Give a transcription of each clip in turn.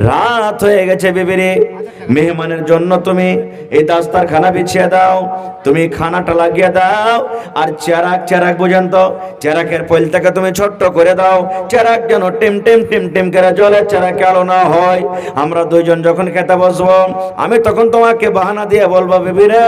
রাত হয়ে গেছে বিবিরে, মেহমানের জন্য তুমি এই দাস্তারখানা বিছিয়ে দাও, তুমি খানাটা লাগিয়ে দাও, আর চেরাক পর্যন্ত চেরাকের পৈলটাকে তুমি ছোট্ট করে দাও, চেরাক যেন টিম টিম করে জ্বলে, চেরাকে আলো না হয়। আমরা দুইজন যখন খেতে বসবো, আমি তখন তোমাকে বাহানা দিয়ে বলবো, বিবিরে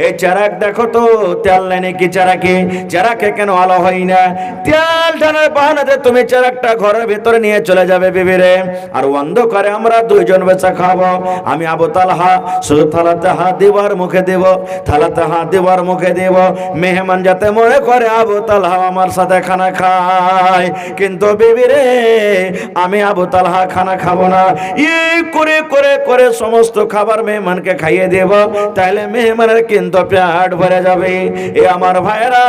এই চেরাক দেখো তো তেল নেই নাকি, চেরাকে কেন আলো হয় না? তেল ঢালার বাহানাতে তুমি চেরাকটা ঘরের ভিতরে নিয়ে চলে যাবে বিবিরে, আর অন্ধকারে আমরা দুইজন বেচা খাবো। আমি আবু তালহা শুধু থালাতে হাত দিব আর মুখে দেব, থালাতে হাত দিব আর মুখে দেব, মেহমান যাতে মনে করে আবু তালহা আমার সাথে খানা খায়, কিন্তু বিবিরে আমি আবু তালহা খানা খাবো না। এই করে করে করে সমস্ত খাবার মেহমানকে খাইয়ে দেব, তাহলে মেহমানের কিন্তু পেট ভরে যাবে। এ আমার ভাইরা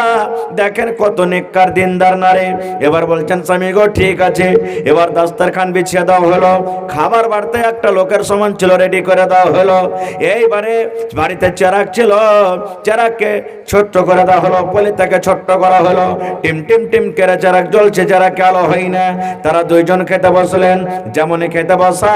দেখেন কত নেককার দিনদার নারে। এবার বলছেন স্বামী গো ঠিক আছে, এবার দাস্তারখান বিছিয়ে দেওয়া হলো, খাবার বাড়তে একটা লোকের সমান ছিল, রেডি করে দেওয়া হলো। এইবারে বাড়িতে চেরাক ছিল, চেরাককে ছোট্ট করে দেওয়া হলো, পলিটাকে ছোট্ট করা হলো, টিম করে চেরাক জ্বলছে, চেরাকে আলো হয় না। তারা দুইজন খেতে বসলেন, যেমনই খেতে বসা,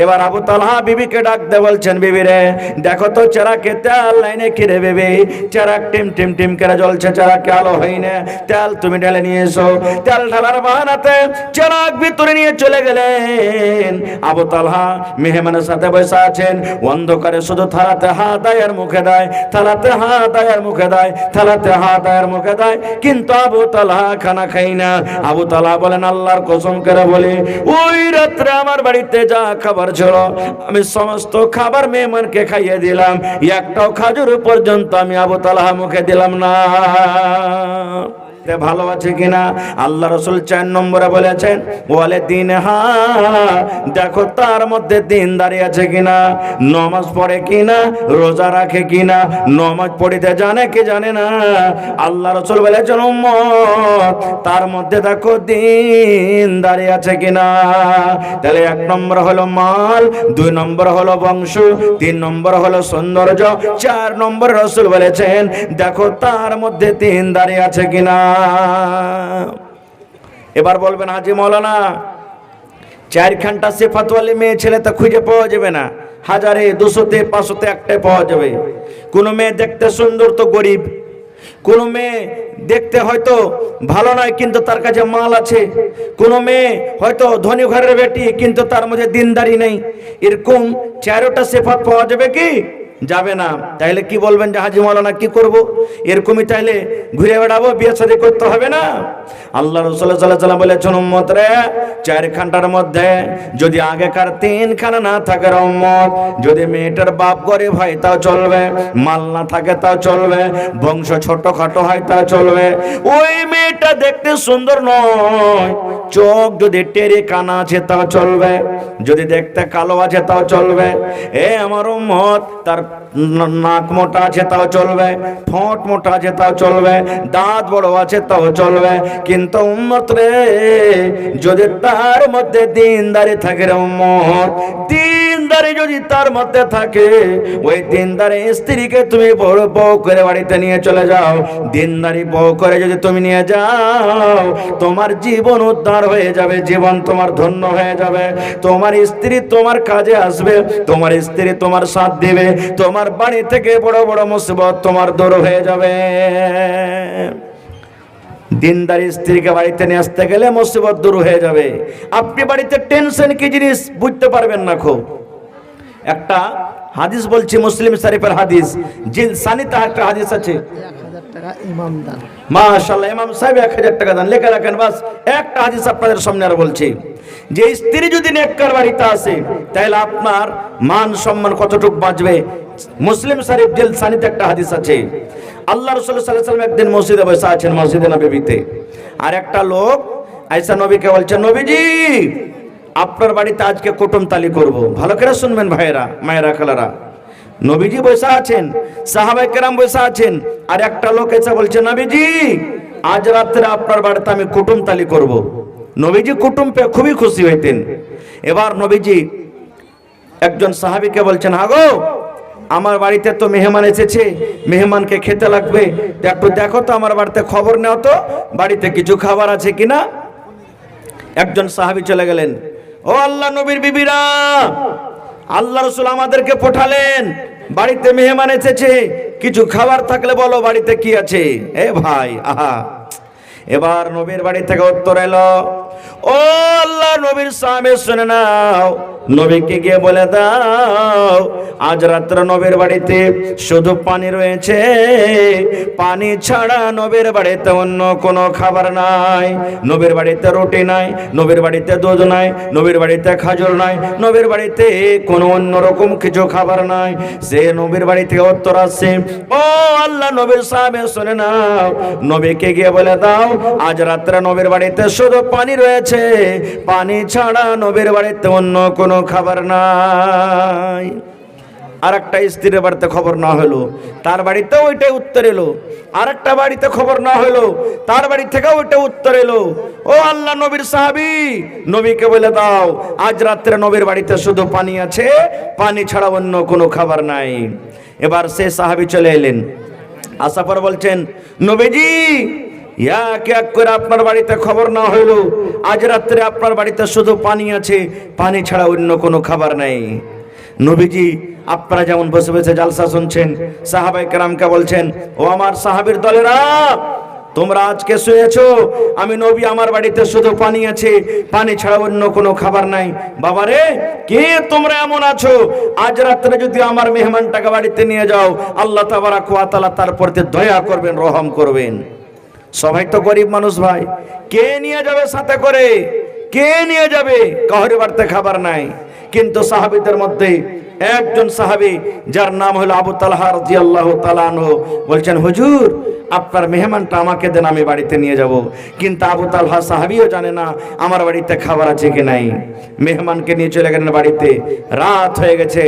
এবার আবু তালহা বিবিকে ডাকতে বলছেন, বিবিরে দেখো তো চেরাকে তেল লাইনে কিরে বিবি, চেরাক টিম করে জ্বলছে, চেরাকে আলো হয় না, তেল তুমি ঢেলে নিয়ে এসো। তেল ঢালার বাহানাতে চেরাক ভিতরে নিয়ে চলে গেলেন। আবু তালহা মেহমানের সাথে বসে আছেন, অন্ধকারে শুধু থালাতে হাত দেয় আর মুখে দেয়, থালাতে হাত দেয় আর মুখে দেয়, থালাতে হাত দেয় আর মুখে দেয়, কিন্তু আবু তালহা খানা খাই না। আবু তালহা বলেন, আল্লাহর কসম করে বলে, ওই রাত্রে আমার বাড়িতে যা খাবার ছিল আমি সমস্ত খাবার মেহমানকে খাইয়ে দিলাম, একটাও খাজুর পর্যন্ত আমি আবু তালহা মুখে দিলাম না। ভালো আছে কিনা? আল্লাহ রাসূল 4 নম্বরে বলেছেন, ওয়ালে দিন হা, দেখো তার মধ্যে দিনদারি আছে কিনা, নামাজ পড়ে কিনা, রোজা রাখে কিনা, নামাজ পড়িতে জানে কি জানে না। আল্লাহ রাসূল বলেছেন, উম্মত তার মধ্যে দেখো দিনদারি আছে কিনা। তাহলে 1 নম্বর হলো মাল, 2 নম্বর হলো বংশ, 3 নম্বর হলো সৌন্দর্য, 4 নম্বর রাসূল বলেছেন দেখো তার মধ্যে দিনদারি আছে কিনা। এবার বলবেন, হাজি মৌলানা 4 ঘন্টা সিফাতওয়ালি মেয়ে ছেলে তো খুঁজে পাওয়া যাবে না, হাজারে 200তে 500তে একটাই পাওয়া যাবে। কোন মেয়ে দেখতে সুন্দর তো গরিব, কোন মেয়ে দেখতে হয়তো ভালো নয় কিন্তু তার কাছে মাল আছে, কোন মেয়ে হয়তো ধনী ঘরের বেটি কিন্তু তার মধ্যে দিনদারি নেই। এরকম 4টা সিফাত পাওয়া যাবে কি? যাবে না। তাহলে কি বলবেন যে হাজি মাওলানা কি করব? এরকমই তাহলে ঘুরে বেড়াবো, বিয়ে শাদী করতে হবে না? আল্লাহ রাসূল সাল্লাল্লাহু আলাইহি ওয়াসাল্লাম বলেছেন, উম্মত রে 4 খানটার মধ্যে যদি আগেকার 3 খানা না থাকে রে উম্মত, যদি মেয়েটার বাপ গরিব হয় তাও চলবে, মাল না থাকে তাও চলবে, বংশ ছোটখাটো হয় তাও চলবে, ওই মেয়েটা দেখতে সুন্দর নয়, চোখ যদি টেরে কানা আছে তাও চলবে, যদি দেখতে কালো আছে তাও চলবে, এ আমার উম্মত তার নাক মোটা আছে তাও চলবে, ঠোঁট মোটা আছে তাও চলবে, দাঁত বড় আছে তাও চলবে, কিন্তু উম্মত রে যদি তার মধ্যে দিনদারি থাকে রে উম্মত, দিনদারি যদি তার মধ্যে থাকে, ওই দিনদারি স্ত্রীকে তুমি বড় বউ করে বাড়িতে নিয়ে চলে যাও, দিনদারি বউ করে যদি তুমি নিয়ে যাও, তোমার জীবন উদ্ধার হয়ে যাবে, জীবন তোমার ধন্য হয়ে যাবে, তোমার স্ত্রী তোমার কাজে আসবে, তোমার স্ত্রী তোমার সাথ দিবে, তোমার বাড়ি থেকে বড় বড় মুসিবত তোমার দূর হয়ে যাবে। দিনদারি স্ত্রীকে বাড়িতে নিয়ে আসতে গেলে মুসিবত দূর হয়ে যাবে। আপনি বাড়িতে টেনশন কি জিনিস বুঝতে পারবেন না। খুব একটা হাদিস বলছি, মুসলিম শরীফের হাদিস, জিল সানিতে একটা হাদিস আছে, 1000 টাকা ইমাম দান। মাশাআল্লাহ, ইমাম সাহেব 1000 টাকা দান লেখা রাখেন। বাস একটা হাদিস আপনাদের সামনে আর বলছি, যে স্ত্রী যদি নেককার বাড়িতে আসে তাহলে আপনার মান সম্মান কতটুকু বাঁচবে। মুসলিম শরীফ জিল সানিতে একটা হাদিস আছে, আল্লাহ রাসূল সাল্লাল্লাহু আলাইহি ওয়াসাল্লাম একদিন মসজিদে বসে আছেন, মসজিদে নববীতে, আর একটা লোক আয়েশা নবীকে বলছে, নবীজি আপনার বাড়িতে আজকে কুটুমতালি করব। ভালো করে শুনবেন ভাইয়েরা, মায়েরা, খালারা। নবীজি বসে আছেন, সাহাবায়ে কেরাম বসে আছেন, আর একটা লোক এসে বলছে, নবীজি আজ রাত্রে আপনার বাড়িতে আমি কুটুমতালি করব। নবীজি কুটুম পেয়ে খুবই খুশি হইতেন। এবার নবীজি একজন সাহাবীকে বলছেন, আগো আমার বাড়িতে তো মেহমান এসেছে, মেহমানকে খেতে লাগবে, একটু দেখো তো আমার বাড়িতে, খবর নেও তো বাড়িতে কিছু খাবার আছে কিনা। একজন সাহাবী চলে গেলেন, ও আল্লাহ নবীর বিবিরা, আল্লাহ রাসূল আমাদেরকে পাঠালেন, বাড়িতে মেহমান এসেছে, কিছু খাবার থাকলে বলো বাড়িতে কি আছে। এ ভাই, আহা, এবার নবীর বাড়ি থেকে উত্তর এলো, ও আল্লাহ নবীর সাহাবী শুনে নাও, নবীকে গিয়ে বলে দাও আজ রাত্রে নবীর বাড়িতে শুধু পানি রয়েছে, পানি ছাড়া নবীর বাড়িতে অন্য কোনো খাবার নাই। নবীর বাড়িতে রুটি নাই, নবীর বাড়িতে দুধ নাই, নবীর বাড়িতে খাজুর নাই, নবীর বাড়িতে কোনো অন্যরকম কিছু খাবার নাই। সে নবীর বাড়ি থেকে উত্তর আসছে, ও আল্লাহ নবীর সাহাবী শুনে নাও, নবীকে গিয়ে বলে দাও আজ রাত্রে নবীর বাড়িতে শুধু পানি রয়েছে, পানি ছাড়া নবীর বাড়িতে অন্য কোনো খাবার নাই। আর একটা স্ত্রীর বাড়িতে খবর না হলো, তার বাড়িতেও ওইটাই উত্তর এলো। আর একটা বাড়িতে খবর না হলো, তার বাড়ি থেকেও ওইটা উত্তর এলো। ও আল্লাহ নবীর সাহাবী, নবীকে বলে দাও আজ রাত্রে নবীর বাড়িতে শুধু পানি আছে, পানি ছাড়া অন্য কোনো খাবার নাই। এবার সে সাহাবী চলে এলেন, আসার পর বলছেন, নবীজি এক এক করে আপনার বাড়িতে খবর না হইলো, আজ রাত্রে আপনার বাড়িতে শুধু পানি আছে, পানি ছাড়া অন্য কোনো খাবার নাই। নবীজি আপনারা যেমন বসে বসে জালসা শুনছেন, সাহাবায়ে কেরামকে বলছেন, ও আমার সাহাবীর দলেরা, তোমরা আজকে শুয়েছো, আমি নবী আমার বাড়িতে শুধু পানি আছে, পানি ছাড়া অন্য কোনো খাবার নাই। বাবারে, কে তোমরা এমন আছো, আজ রাত্রে যদি আমার মেহমানটাকে বাড়িতে নিয়ে যাও, আল্লাহ তাবারাক ওয়া তাআলা তার প্রতি দয়া করবেন, রহম করবেন। সবাই তো গরিব মানুষ ভাই, কে নিয়ে যাবে সাথে করে, কে নিয়ে যাবে, কাহরে বাড়িতে খাবার নাই। কিন্তু সাহাবীদের মধ্যে একজন সাহাবী, যার নাম হলো আবু তালহা রাদিয়াল্লাহু তাআলা আনহু, বলছেন, হুজুর আপনার মেহমানটা আমাকে দেন, আমি বাড়িতে নিয়ে যাব। কিন্তু আবু তালহা সাহাবীও জানে না আমার বাড়িতে খাবার আছে কি নাই। মেহমানকে নিয়ে চলে গেলেন বাড়িতে, রাত হয়ে গেছে,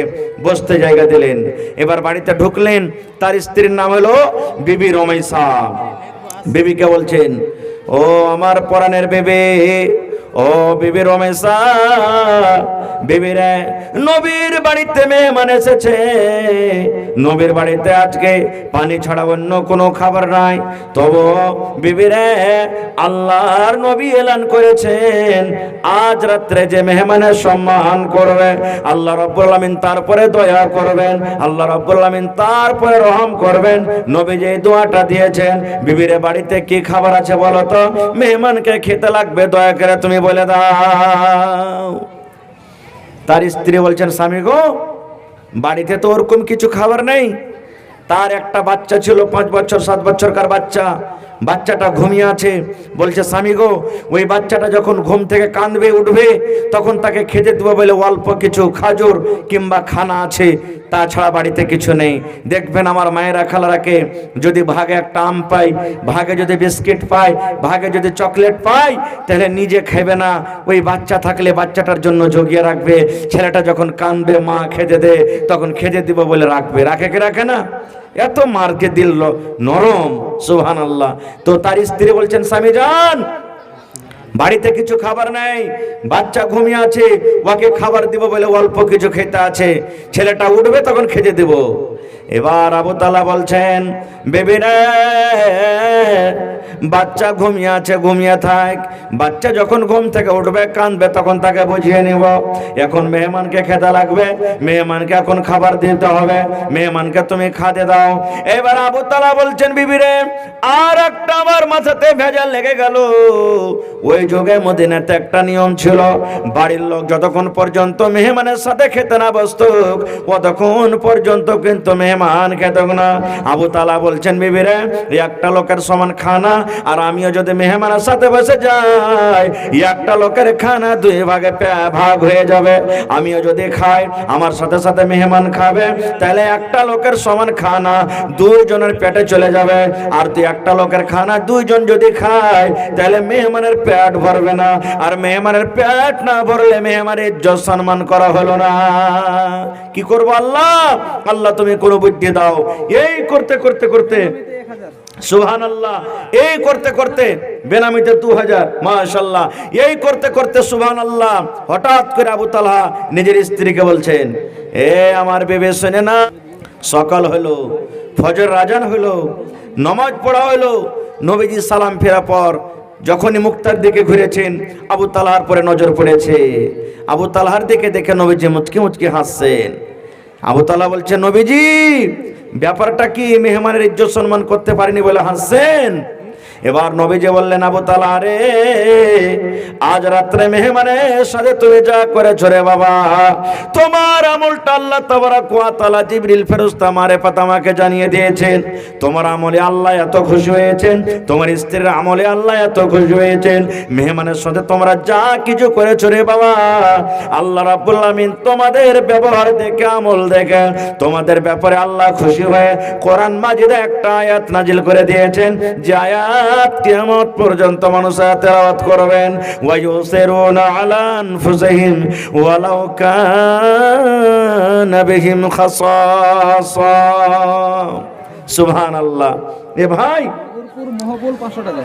বসতে জায়গা দিলেন। এবার বাড়িতে ঢুকলেন, তার স্ত্রীর নাম হলো বিবি রুমাইসা। বিবিকে বলছেন, ও আমার পরাণের বেবে, ও বিবি রুমাইসা, বিবিরে, নবীর বাড়িতে মেহমান এসেছে, নবীর বাড়িতে আজকে পানি ছাড়া অন্য কোনো খাবার নাই। তবু বিবিরে, আল্লাহর নবী এলান করেছেন আজ রাত্রে যে মেহমানের সম্মান করবে, আল্লাহ রাব্বুল আলামিন তারপরে দয়া করবেন, আল্লাহ রাব্বুল আলামিন তারপরে রহম করবেন। নবী যে দোয়াটা দিয়েছেন, বিবিরে বাড়িতে কি খাবার আছে বলো তো, মেহমানকে খেতে লাগবে, দয়া করে তুমি বলে দাও। তার স্ত্রী বলছেন, স্বামী গো, বাড়িতে তো ওরকম কিছু খাবার নেই। তার একটা বাচ্চা ছিল, 5 বছর 7 বছরকার বাচ্চা, বাচ্চাটা ঘুমিয়ে আছে। বলছে, স্বামী গো, ওই বাচ্চাটা যখন ঘুম থেকে কাঁদবে উঠবে, তখন তাকে খেতে দেবো বলে অল্প কিছু খাজুর কিংবা খানা আছে, তাছাড়া বাড়িতে কিছু নেই। দেখবেন আমার মায়েরা খালারাকে যদি ভাগে একটা আম পাই, ভাগে যদি বিস্কিট পাই, ভাগে যদি চকলেট পাই, তাহলে নিজে খাবে না, ওই বাচ্চা থাকলে বাচ্চাটার জন্য জগিয়ে রাখবে। ছেলেটা যখন কাঁদবে, মা খেতে দে, তখন খেতে দিব বলে রাখবে। রাখে কি রাখে না? এত মার্কে দিল নরম, সুবহানাল্লাহ। তো তার স্ত্রী বলছেন, স্বামী জান, বাড়িতে কিছু খাবার নাই, বাচ্চা ঘুমিয়ে আছে, ওকে খাবার দিব বলে অল্প কিছু খেতে আছে, ছেলেটা উঠবে তখন খেতে দেব। এবার আবু তালা বলছেন, বেবিরা, বাচ্চা ঘুমিয়ে আছে, ঘুমিয়ে থাক, বাচ্চা যখন ঘুম থেকে উঠবে কাঁদবে তখন তাকে বুঝিয়ে নিব। এখন মেহমানকে খেতে লাগবে, মেহমানকে এখন খাবার দিতে হবে, মেহমানকে তুমি খাতে দাও। এবার আবু তালা বলছেন, বিবিরে, আর একটা আমার মাথাতে ভেজাল লেগে গেল। ওই যুগে মদিনাতে একটা নিয়ম ছিল, বাড়ির লোক যতক্ষণ পর্যন্ত মেহমানের সাথে খেতে না বসত, ততক্ষণ পর্যন্ত কিন্তু মেহমান খেত না। আবু তালা বলছেন, বিবিরে, একটা লোকের সমান খানা, আর আমিও যদি মেহমানের সাথে বসে যাই, একটা লোকের খানা 2 ভাগে ভাগ হয়ে যাবে। আমিও যদি খাই, আমার সাথে সাথে মেহমান খাবে, তাহলে একটা লোকের সমান খানা 2 জনের পেটে চলে যাবে। আর তুই একটা লোকের খানা 2 জন যদি খায়, তাহলে মেহমানের পেট ভরবে না, আর মেহমানের পেট না ভরলে মেহমানের ইজ্জত সম্মান করা হলো না। কি করবো আল্লাহ? আল্লাহ তুমি কোন বুদ্ধি দাও। এই করতে করতে করতে, সুবহানাল্লাহ, এই করতে করতে বেনামিতে 2000, মাশাআল্লাহ, এই করতে করতে সুবহানাল্লাহ, হঠাৎ করে আবু তালহা নিজের স্ত্রীকে বলছেন, এ আমার বেবে শোনে না, সকাল হলো, ফজর আজান হলো, নামাজ পড়া হলো, নবীজি সালাম ফেরা পর যখনই মুক্তার দিকে ঘুরেছেন, আবু তালহার পরে নজর পড়েছে। আবু তালহার দিকে দেখে নবীজি মুচকি মুচকি হাসছেন। আবু তালহা বলছে, নবীজি ব্যাপারটা কি? মেহমানের ইজ্জত সম্মান করতে পারিনি বলে হাসছেন? এবার নবীজি বললেন, আবু তালহা রে, আজ রাত্রে মেহমানের সাথে তুমি যা করেছো রে বাবা, তোমার আমলটা আল্লাহ তাবারক ওয়া তাআলা জিবরিল ফেরেশতা মারেফাত আমাকে জানিয়ে দিয়েছেন। তোমার আমলে আল্লাহ এত খুশি হয়েছেন, তোমার স্ত্রীর আমলে আল্লাহ এত খুশি হয়েছেন, মেহমানের সাথে তোমরা যা কিছু করেছো রে বাবা, আল্লাহ রাব্বুল আমিন তোমাদের ব্যবহার দেখে, আমল দেখে তোমাদের ব্যাপারে আল্লাহ খুশি হয়ে কোরআন মাজিদে একটা আয়াত নাজিল করে দিয়েছেন, যে আয়াত কিয়ামত পর্যন্ত মানুষ তেলাওয়াত করবেন, ওয়া ইউসিরুনা আলা আনফুসিহিম ওয়ালাউ কানা বিহিম খাসাসা। সুবহানাল্লাহ। এ ভাই, মহবুল 500 টাকা।